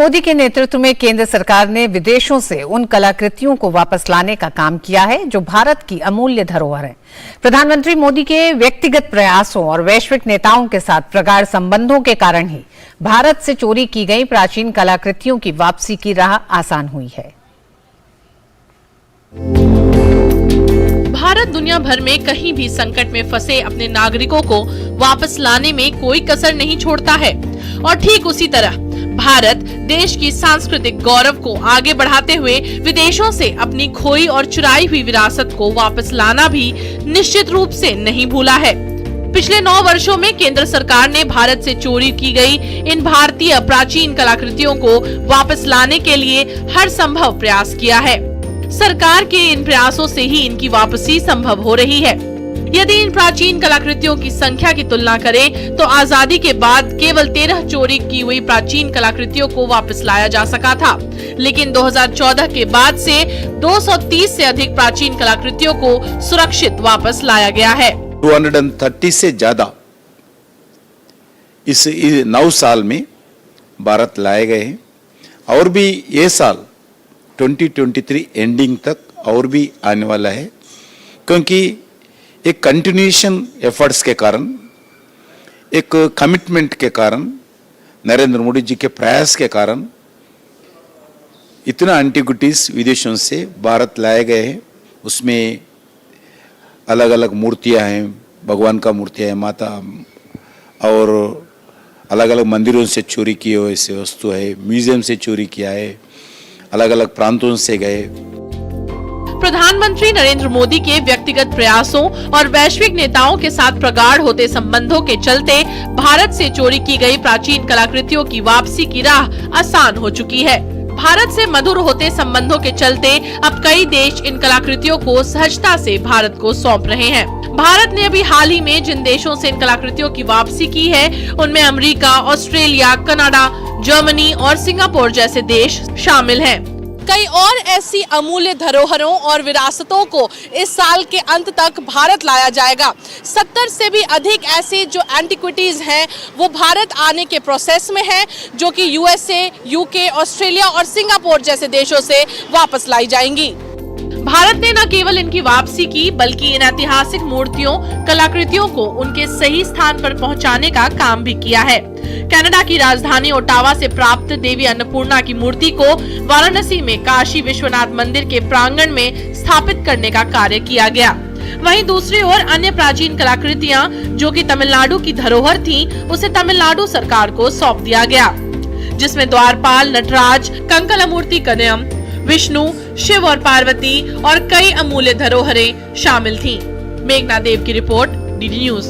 मोदी के नेतृत्व में केंद्र सरकार ने विदेशों से उन कलाकृतियों को वापस लाने का काम किया है जो भारत की अमूल्य धरोहर है। प्रधानमंत्री मोदी के व्यक्तिगत प्रयासों और वैश्विक नेताओं के साथ प्रगाढ़ संबंधों के कारण ही भारत से चोरी की गई प्राचीन कलाकृतियों की वापसी की राह आसान हुई है। भारत दुनिया भर में कहीं भी संकट में फंसे अपने नागरिकों को वापस लाने में कोई कसर नहीं छोड़ता है और ठीक उसी तरह भारत देश की सांस्कृतिक गौरव को आगे बढ़ाते हुए विदेशों से अपनी खोई और चुराई हुई विरासत को वापस लाना भी निश्चित रूप से नहीं भूला है। पिछले 9 वर्षों में केंद्र सरकार ने भारत से चोरी की गई इन भारतीय प्राचीन कलाकृतियों को वापस लाने के लिए हर संभव प्रयास किया है। सरकार के इन प्रयासों से ही इनकी वापसी संभव हो रही है। यदि इन प्राचीन कलाकृतियों की संख्या की तुलना करें तो आजादी के बाद केवल 13 चोरी की हुई प्राचीन कलाकृतियों को वापस लाया जा सका था, लेकिन 2014 के बाद से 230 से अधिक प्राचीन कलाकृतियों को सुरक्षित वापस लाया गया है। 230 से ज्यादा इस 9 साल में भारत लाए गए हैं और भी ये साल 2023 एंडिंग तक और भी आने वाला है, क्योंकि एक कंटिन्यूएशन एफर्ट्स के कारण, एक कमिटमेंट के कारण, नरेंद्र मोदी जी के प्रयास के कारण इतना एंटीक्विटीज विदेशों से भारत लाए गए हैं। उसमें अलग अलग मूर्तियां हैं, भगवान का मूर्तियां हैं, माता और अलग अलग मंदिरों से चोरी किए हुए ऐसे वस्तु है, म्यूजियम से चोरी किया है, अलग अलग प्रांतों से गए। प्रधानमंत्री नरेंद्र मोदी के व्यक्तिगत प्रयासों और वैश्विक नेताओं के साथ प्रगाढ़ होते संबंधों के चलते भारत से चोरी की गई प्राचीन कलाकृतियों की वापसी की राह आसान हो चुकी है। भारत से मधुर होते संबंधों के चलते अब कई देश इन कलाकृतियों को सहजता से भारत को सौंप रहे हैं। भारत ने अभी हाल ही में जिन देशों से इन कलाकृतियों की वापसी की है उनमें अमेरिका, ऑस्ट्रेलिया, कनाडा, जर्मनी और सिंगापुर जैसे देश शामिल हैं। कई और ऐसी अमूल्य धरोहरों और विरासतों को इस साल के अंत तक भारत लाया जाएगा। 70 से भी अधिक ऐसी जो एंटिक्विटीज हैं वो भारत आने के प्रोसेस में हैं, जो कि यूएसए, यूके, ऑस्ट्रेलिया और सिंगापुर जैसे देशों से वापस लाई जाएंगी। भारत ने न केवल इनकी वापसी की बल्कि इन ऐतिहासिक मूर्तियों, कलाकृतियों को उनके सही स्थान पर पहुंचाने का काम भी किया है। कनाडा की राजधानी ओटावा से प्राप्त देवी अन्नपूर्णा की मूर्ति को वाराणसी में काशी विश्वनाथ मंदिर के प्रांगण में स्थापित करने का कार्य किया गया। वहीं दूसरी ओर अन्य प्राचीन कलाकृतियां जो कि तमिलनाडु की धरोहर थीं, उसे तमिलनाडु सरकार को सौंप दिया गया, जिसमें द्वारपाल, नटराज, कंकलमूर्ति कन्यम, विष्णु, शिव और पार्वती और कई अमूल्य धरोहरें शामिल थीं। मेघना देव की रिपोर्ट, डीडी न्यूज।